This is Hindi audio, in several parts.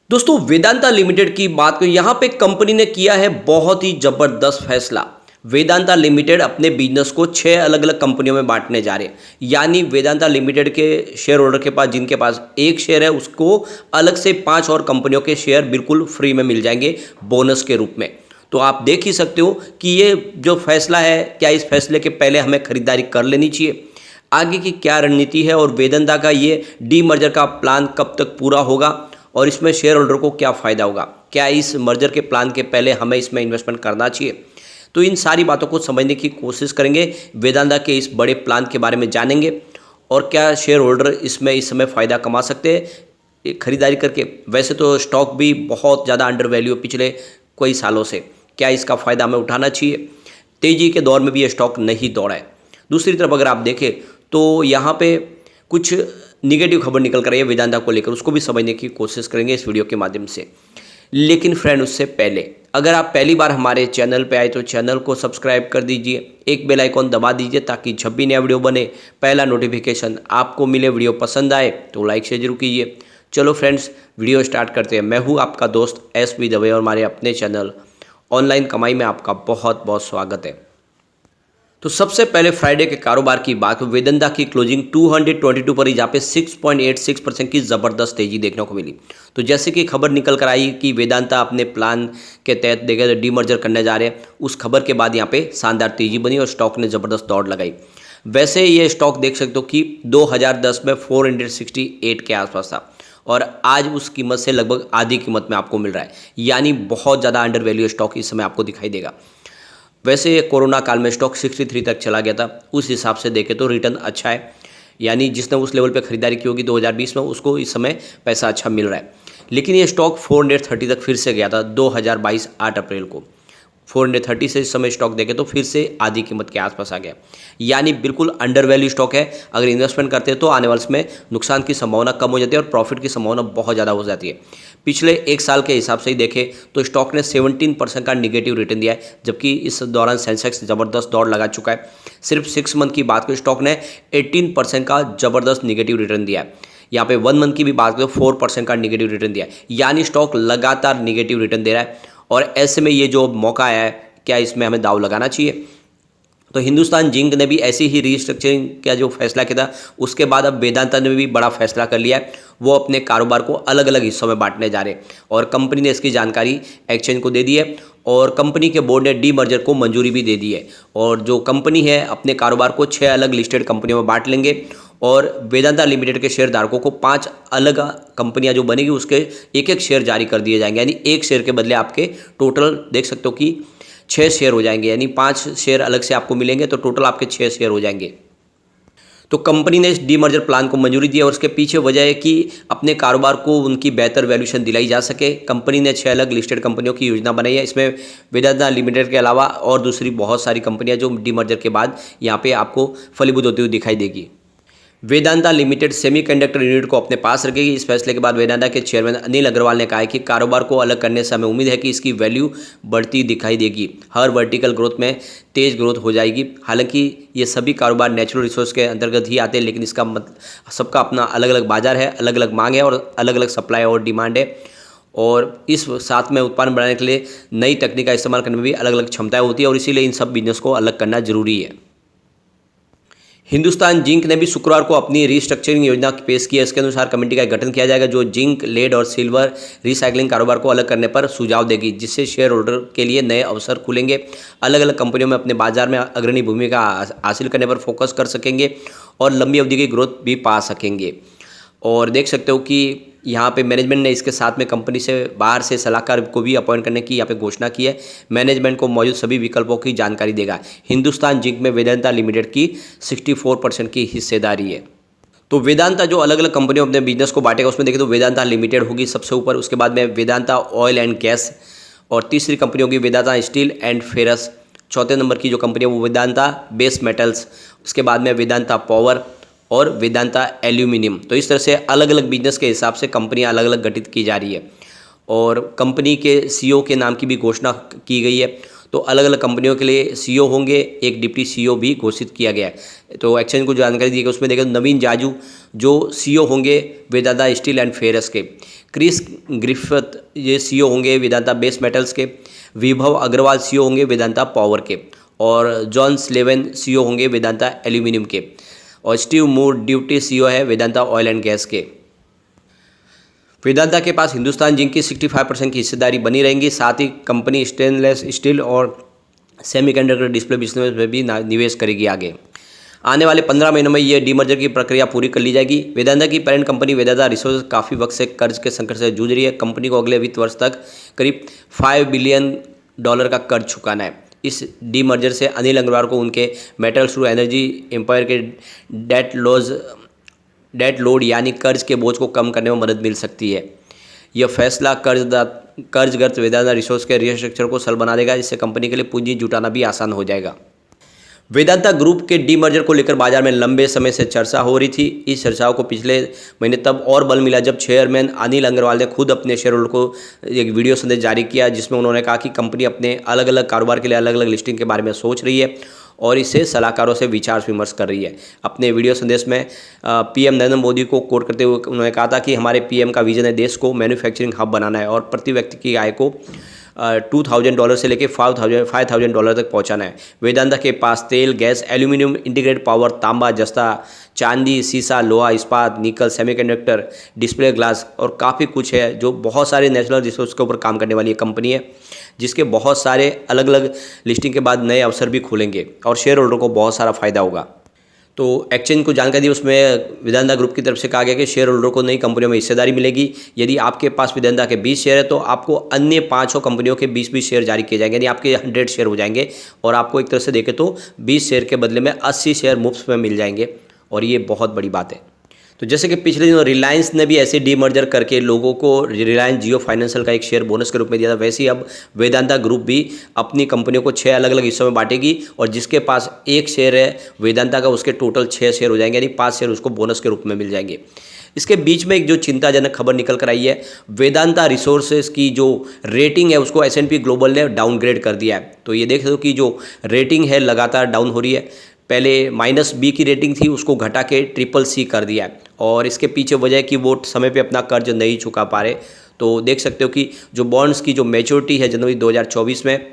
दोस्तों वेदांता लिमिटेड की बात करें, यहाँ पे कंपनी ने किया है बहुत ही जबरदस्त फैसला। वेदांता लिमिटेड अपने बिजनेस को 6 अलग अलग कंपनियों में बांटने जा रहे हैं। यानी वेदांता लिमिटेड के शेयर होल्डर के पास, जिनके पास एक शेयर है, उसको अलग से 5 और कंपनियों के शेयर बिल्कुल फ्री में मिल जाएंगे बोनस के रूप में। तो आप देख ही सकते हो कि ये जो फैसला है, क्या इस फैसले के पहले हमें खरीदारी कर लेनी चाहिए, आगे की क्या रणनीति है और वेदांता का ये डीमर्जर का प्लान कब तक पूरा होगा और इसमें शेयर होल्डर को क्या फ़ायदा होगा, क्या इस मर्जर के प्लान के पहले हमें इसमें इन्वेस्टमेंट करना चाहिए। तो इन सारी बातों को समझने की कोशिश करेंगे, वेदांता के इस बड़े प्लान के बारे में जानेंगे और क्या शेयर होल्डर इसमें इस समय फ़ायदा कमा सकते हैं खरीदारी करके। वैसे तो स्टॉक भी बहुत ज़्यादा अंडर वैल्यू कई सालों से, क्या इसका फ़ायदा हमें उठाना चाहिए। तेज़ी के दौर में भी ये स्टॉक नहीं दौड़ा है। दूसरी तरफ अगर आप देखें तो यहाँ पे कुछ निगेटिव खबर निकल कर रही है वेदांता को लेकर, उसको भी समझने की कोशिश करेंगे इस वीडियो के माध्यम से। लेकिन फ्रेंड, उससे पहले अगर आप पहली बार हमारे चैनल पे आए तो चैनल को सब्सक्राइब कर दीजिए, एक बेल आइकॉन दबा दीजिए ताकि जब भी नया वीडियो बने पहला नोटिफिकेशन आपको मिले। वीडियो पसंद आए तो लाइक शेयर जरूर कीजिए। चलो फ्रेंड्स, वीडियो स्टार्ट करते हैं। मैं हूँ आपका दोस्त एस.बी. दवे और हमारे अपने चैनल ऑनलाइन कमाई में आपका बहुत बहुत स्वागत है। तो सबसे पहले फ्राइडे के कारोबार की बात, वेदांता की क्लोजिंग 222 पर ही, जहाँ पे 6.86% की ज़बरदस्त तेजी देखने को मिली। तो जैसे कि खबर निकल कर आई कि वेदांता अपने प्लान के तहत देखे डीमर्जर करने जा रहे हैं, उस खबर के बाद यहाँ पे शानदार तेजी बनी और स्टॉक ने ज़बरदस्त दौड़ लगाई। वैसे ये स्टॉक देख सकते हो कि 2010 में 468 के आसपास था और आज उस कीमत से लगभग आधी कीमत में आपको मिल रहा है। यानी बहुत ज़्यादा अंडर वैल्यू स्टॉक इस समय आपको दिखाई देगा। वैसे कोरोना काल में स्टॉक 63 तक चला गया था, उस हिसाब से देखें तो रिटर्न अच्छा है। यानी जिसने उस लेवल पे खरीदारी की होगी 2020 में, उसको इस समय पैसा अच्छा मिल रहा है। लेकिन ये स्टॉक 430 तक फिर से गया था 2022 8 अप्रैल को। 430 से इस समय स्टॉक देखें तो फिर से आधी कीमत के आसपास आ गया। यानी बिल्कुल अंडर वैल्यू स्टॉक है। अगर इन्वेस्टमेंट करते हैं तो आने वाले समय नुकसान की संभावना कम हो जाती है और प्रॉफिट की संभावना बहुत ज़्यादा हो जाती है। पिछले एक साल के हिसाब से ही देखें तो स्टॉक ने 17% का निगेटिव रिटर्न दिया है, जबकि इस दौरान सेंसेक्स ज़बरदस्त दौड़ लगा चुका है। सिर्फ 6 मंथ की बात करें, स्टॉक ने 18% का ज़बरदस्त निगेटिव रिटर्न दिया है। यहाँ पे 1 मंथ की भी बात करें 4% का निगेटिव रिटर्न दिया है। यानी स्टॉक लगातार निगेटिव रिटर्न दे रहा है और ऐसे में ये जो मौका आया है, क्या इसमें हमें दाव लगाना चाहिए। तो हिंदुस्तान जिंक ने भी ऐसी ही रीस्ट्रक्चरिंग का जो फैसला किया था, उसके बाद अब वेदांता ने भी बड़ा फैसला कर लिया है। वो अपने कारोबार को अलग अलग हिस्सों में बांटने जा रहे हैं और कंपनी ने इसकी जानकारी एक्सचेंज को दे दी है और कंपनी के बोर्ड ने डीमर्जर को मंजूरी भी दे दी है। और जो कंपनी है अपने कारोबार को 6 अलग लिस्टेड कंपनियों में बांट लेंगे और वेदांता लिमिटेड के शेयर धारकों को 5 अलग कंपनियां जो बनेगी उसके एक एक शेयर जारी कर दिए जाएंगे। यानी एक शेयर के बदले आपके टोटल देख सकते हो कि 6 शेयर हो जाएंगे। यानी 5 शेयर अलग से आपको मिलेंगे तो टोटल आपके 6 शेयर हो जाएंगे। तो कंपनी ने इस डीमर्जर प्लान को मंजूरी दी है और उसके पीछे वजह है कि अपने कारोबार को उनकी बेहतर वैल्यूएशन दिलाई जा सके। कंपनी ने 6 अलग लिस्टेड कंपनियों की योजना बनाई है। इसमें वेदांता लिमिटेड के अलावा और दूसरी बहुत सारी कंपनियां जो डीमर्जर के बाद यहाँ पे आपको फलीभूत होती हुई दिखाई देगी। वेदांता लिमिटेड सेमीकंडक्टर यूनिट को अपने पास रखेगी। इस फैसले के बाद वेदांता के चेयरमैन अनिल अग्रवाल ने कहा है कि कारोबार को अलग करने से हमें उम्मीद है कि इसकी वैल्यू बढ़ती दिखाई देगी। हर वर्टिकल ग्रोथ में तेज ग्रोथ हो जाएगी। हालांकि ये सभी कारोबार नेचुरल रिसोर्स के अंतर्गत ही आते हैं, लेकिन इसका सबका अपना अलग अलग बाजार है, अलग अलग मांग है और अलग अलग सप्लाई और डिमांड है। और इस साथ में उत्पादन बढ़ाने के लिए नई तकनीक का इस्तेमाल करने में भी अलग अलग क्षमताएँ होती है और इसीलिए इन सब बिजनेस को अलग करना जरूरी है। हिंदुस्तान जिंक ने भी शुक्रवार को अपनी रीस्ट्रक्चरिंग योजना पेश की है। इसके अनुसार कमेटी का गठन किया जाएगा जो जिंक, लेड और सिल्वर रिसाइकलिंग कारोबार को अलग करने पर सुझाव देगी, जिससे शेयर होल्डर के लिए नए अवसर खुलेंगे। अलग अलग कंपनियों में अपने बाजार में अग्रणी भूमिका हासिल करने पर फोकस कर सकेंगे और लंबी अवधि की ग्रोथ भी पा सकेंगे। और देख सकते हो कि यहाँ पे मैनेजमेंट ने इसके साथ में कंपनी से बाहर से सलाहकार को भी अपॉइंट करने की यहाँ पे घोषणा की है। मैनेजमेंट को मौजूद सभी विकल्पों की जानकारी देगा। हिंदुस्तान जिंक में वेदांता लिमिटेड की 64% की हिस्सेदारी है। तो वेदांता जो अलग अलग कंपनियों अपने बिजनेस को बांटेगा, उसमें देखें तो वेदांता लिमिटेड होगी सबसे ऊपर, उसके बाद में वेदांता ऑयल एंड गैस और तीसरी कंपनी होगी वेदांता स्टील एंड फेरस। चौथे नंबर की जो कंपनी है वो वेदांता बेस मेटल्स, उसके बाद में वेदांता पावर और वेदांता एल्यूमिनियम। तो इस तरह से अलग अलग बिजनेस के हिसाब से कंपनियां अलग अलग गठित की जा रही है और कंपनी के सीईओ के नाम की भी घोषणा की गई है। तो अलग अलग कंपनियों के लिए सीईओ होंगे, एक डिप्टी सीईओ भी घोषित किया गया है। तो एक्सचेंज को जानकारी दी गई, उसमें देखा नवीन जाजू जो सीईओ होंगे वेदांता स्टील एंड फेरस के। क्रिस ग्रिफिथ ये सीईओ होंगे वेदांता बेस मेटल्स के, विभव अग्रवाल सीईओ होंगे वेदांता पावर के, और जॉन स्लेवन सीईओ होंगे वेदांता एल्यूमिनियम के, और स्टीव मूर ड्यूटी सीईओ है वेदांता ऑयल एंड गैस के। वेदांता के पास हिंदुस्तान जिंक की 65% की हिस्सेदारी बनी रहेंगी। साथ ही कंपनी स्टेनलेस स्टील और सेमीकंडक्टर डिस्प्ले बिजनेस में भी निवेश करेगी। आगे आने वाले 15 महीनों में ये डीमर्जर की प्रक्रिया पूरी कर ली जाएगी। वेदांता की पेरेंट कंपनी वेदांता रिसोर्सेज काफ़ी वक्त से कर्ज के संकट से जूझ रही है। कंपनी को अगले वित्त वर्ष तक करीब $5 बिलियन का कर्ज चुकाना है। इस डीमर्जर से अनिल अग्रवाल को उनके मेटल्स टू एनर्जी एम्पायर के डेट लोड यानी कर्ज के बोझ को कम करने में मदद मिल सकती है। यह फैसला कर्जग्रस्त वेदांता रिसोर्स के रिस्ट्रक्चर को सरल बना देगा, जिससे कंपनी के लिए पूंजी जुटाना भी आसान हो जाएगा। वेदांता ग्रुप के डीमर्जर को लेकर बाजार में लंबे समय से चर्चा हो रही थी। इस चर्चाओं को पिछले महीने तब और बल मिला जब चेयरमैन अनिल अग्रवाल ने खुद अपने शेयर होल्डर को एक वीडियो संदेश जारी किया, जिसमें उन्होंने कहा कि कंपनी अपने अलग अलग कारोबार के लिए अलग अलग लिस्टिंग के बारे में सोच रही है और इससे सलाहकारों से विचार विमर्श कर रही है। अपने वीडियो संदेश में पीएम नरेंद्र मोदी को कोट करते हुए उन्होंने कहा था कि हमारे पीएम का विजन है देश को मैन्युफैक्चरिंग हब बनाना है और प्रति व्यक्ति की आय को $2,000 से लेकर $5,000 तक पहुंचाना है। वेदांता के पास तेल, गैस, एल्यूमिनियम, इंटीग्रेटेड पावर, तांबा, जस्ता, चांदी, सीसा, लोहा, इस्पात, निकल, सेमीकंडक्टर, डिस्प्ले ग्लास और काफ़ी कुछ है, जो बहुत सारे नेशनल रिसोर्स के ऊपर काम करने वाली कंपनी है, जिसके बहुत सारे अलग अलग लिस्टिंग के बाद नए अवसर भी खुलेंगे और शेयर होल्डर को बहुत सारा फायदा होगा। तो एक्सचेंज को जानकारी दी, उसमें वेदांता ग्रुप की तरफ से कहा गया कि शेयर होल्डर को नई कंपनियों में हिस्सेदारी मिलेगी। यदि आपके पास वेदांता के 20 शेयर है तो आपको अन्य 500 कंपनियों के 20-20 शेयर जारी किए जाएंगे, यानी आपके 100 शेयर हो जाएंगे और आपको एक तरह से देखें तो 20 शेयर के बदले में 80 शेयर मुफ्त में मिल जाएंगे और ये बहुत बड़ी बात है। तो जैसे कि पिछले दिनों रिलायंस ने भी ऐसे डीमर्जर करके लोगों को रिलायंस जियो फाइनेंशियल का एक शेयर बोनस के रूप में दिया था, वैसे ही अब वेदांता ग्रुप भी अपनी कंपनियों को 6 अलग अलग हिस्सों में बांटेगी और जिसके पास 1 शेयर है वेदांता का, उसके टोटल 6 शेयर हो जाएंगे, यानी 5 शेयर उसको बोनस के रूप में मिल जाएंगे। इसके बीच में एक जो चिंताजनक खबर निकल कर आई है, वेदांता रिसोर्सेज की जो रेटिंग है उसको S&P ग्लोबल ने डाउनग्रेड कर दिया है। तो ये देख सकते हो कि जो रेटिंग है लगातार डाउन हो रही है। पहले -B की रेटिंग थी, उसको घटा के CCC कर दिया है और इसके पीछे वजह है कि वो समय पे अपना कर्ज नहीं चुका पा रहे। तो देख सकते हो कि जो बॉन्ड्स की जो मैच्योरिटी है जनवरी 2024 में,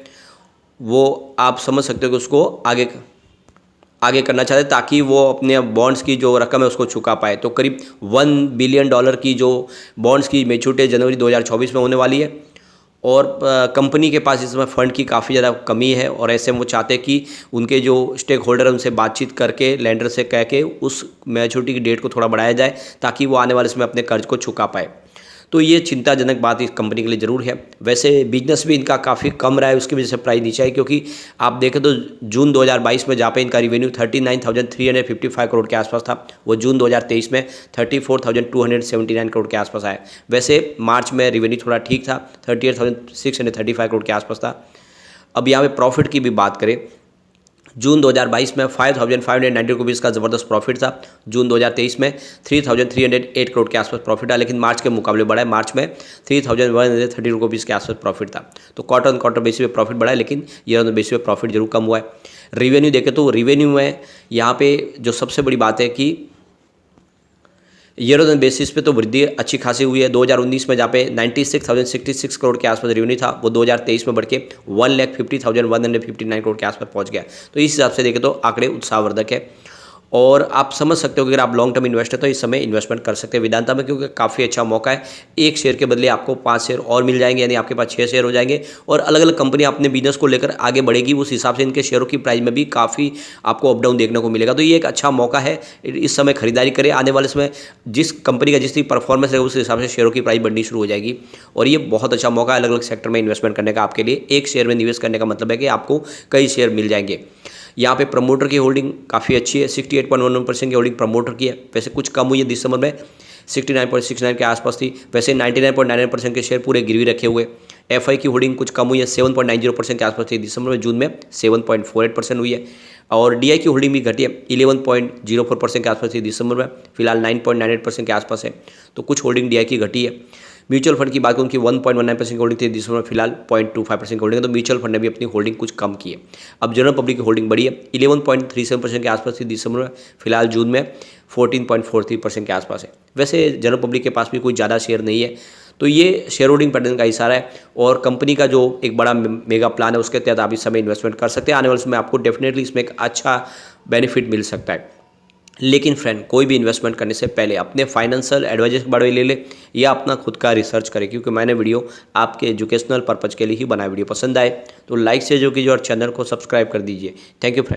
वो आप समझ सकते हो कि उसको आगे करना चाहते हैं ताकि वो अपने बॉन्ड्स की जो रकम है उसको चुका पाए। तो करीब $1 बिलियन की जो बॉन्ड्स की मैच्योरिटी जनवरी 2024 में होने वाली है और कंपनी के पास इस समय फंड की काफ़ी ज़्यादा कमी है और ऐसे में वो चाहते हैं कि उनके जो स्टेक होल्डर हैं उनसे बातचीत करके लेंडर से कह के उस मैच्योरिटी की डेट को थोड़ा बढ़ाया जाए ताकि वो आने वाले समय अपने कर्ज को चुका पाए। तो ये चिंताजनक बात इस कंपनी के लिए ज़रूर है। वैसे बिजनेस भी इनका काफ़ी कम रहा है, उसकी वजह से प्राइस नीचे आई, क्योंकि आप देखें तो जून 2022 में जहाँ पे इनका रिवेन्यू 39,355 करोड़ के आसपास था, वो जून 2023 में 34,279 करोड़ के आसपास आया। वैसे मार्च में रिवेन्यू थोड़ा ठीक था, 38,635 करोड़ के आसपास था। अब यहाँ पे प्रॉफिट की भी बात करें, जून 2022 में 5,590 रुपीज़ का ज़बरदस्त प्रॉफिट था। जून 2023 में 3,308 करोड़ के आसपास प्रॉफिट था, लेकिन मार्च के मुकाबले बढ़ा है। मार्च में 3,130 रुपीज़ के आसपास प्रॉफिट था। तो क्वार्टर ऑन क्वार्टर बेसिस पे प्रॉफिट बढ़ा है, लेकिन ईयर ऑन बेसिस पे प्रॉफिट जरूर कम हुआ है। रिवेन्यू देखें तो रिवेन्यू में यहाँ पे जो सबसे बड़ी बात है कि ईयर ऑन बेसिस पे तो वृद्धि अच्छी खासी हुई है। 2019 में जहाँ पे 96,066 करोड़ के आसपास रेवेन्यू था, वो 2023 में बढ़ के 1,50,159 करोड़ के आसपास पहुँच गया। तो इस हिसाब से देखें तो आंकड़े उत्साहवर्धक है और आप समझ सकते हो कि अगर आप लॉन्ग टर्म इन्वेस्टर तो इस समय इन्वेस्टमेंट कर सकते हैं वेदांता में, क्योंकि काफ़ी अच्छा मौका है। 1 शेयर के बदले आपको 5 शेयर और मिल जाएंगे, यानी आपके पास 6 शेयर हो जाएंगे और अलग अलग कंपनियां अपने बिजनेस को लेकर आगे बढ़ेगी, उस हिसाब से इनके शेयरों की प्राइस में भी काफ़ी आपको अप डाउन देखने को मिलेगा। तो ये एक अच्छा मौका है, इस समय खरीदारी करें। आने वाले समय जिस कंपनी का जिस परफॉर्मेंस है उस हिसाब से शेयरों की प्राइस बढ़नी शुरू हो जाएगी और ये बहुत अच्छा मौका है अलग अलग सेक्टर में इन्वेस्टमेंट करने का। आपके लिए 1 शेयर में निवेश करने का मतलब है कि आपको कई शेयर मिल जाएंगे। यहाँ पे प्रमोटर की होल्डिंग काफ़ी अच्छी है, 68.11% की होल्डिंग प्रमोटर की है। वैसे कुछ कम हुई है दिसंबर में, 69.69 के आसपास थी। वैसे 99.99% के शेयर पूरे गिरवी रखे हुए। एफआई की होल्डिंग कुछ कम हुई है, 7.90% के आसपास थी दिसंबर में। जून में 7.48% हुई है और डीआई की होल्डिंग भी घटी है, 11.04% के आसपास थी दिसंबर में, फिलहाल 9.98% के आसपास है। तो कुछ होल्डिंग डीआई की घटी है। म्यूचुअल फंड की बात करूँ, उनकी 1.19% की होल्डिंग थी दिसंबर में, फिलहाल 0.25% की होल्डिंग है। तो म्यूचुअल फंड ने भी अपनी होल्डिंग कुछ कम की है। अब जनरल पब्लिक की होल्डिंग बढ़ी है, 11.37% के आसपास थी दिसंबर में, फिलहाल जून में 14.43% के आसपास है। वैसे जनरल पब्लिक के पास भी कोई ज़्यादा शेयर नहीं है, तो ये शेयर होल्डिंग पैटर्न का इशारा है और कंपनी का जो एक बड़ा मेगा प्लान है उसके तहत आप इस समय इन्वेस्टमेंट कर सकते हैं। आने वाले समय आपको डेफिनेटली इसमें एक अच्छा बेनिफिट मिल सकता है। लेकिन फ्रेंड, कोई भी इन्वेस्टमेंट करने से पहले अपने फाइनेंशियल एडवाइजर के बारे में ले ले या अपना खुद का रिसर्च करें, क्योंकि मैंने वीडियो आपके एजुकेशनल पर्पज़ के लिए ही बनाया। वीडियो पसंद आए तो लाइक से जो कीजिए और चैनल को सब्सक्राइब कर दीजिए। Thank you friend.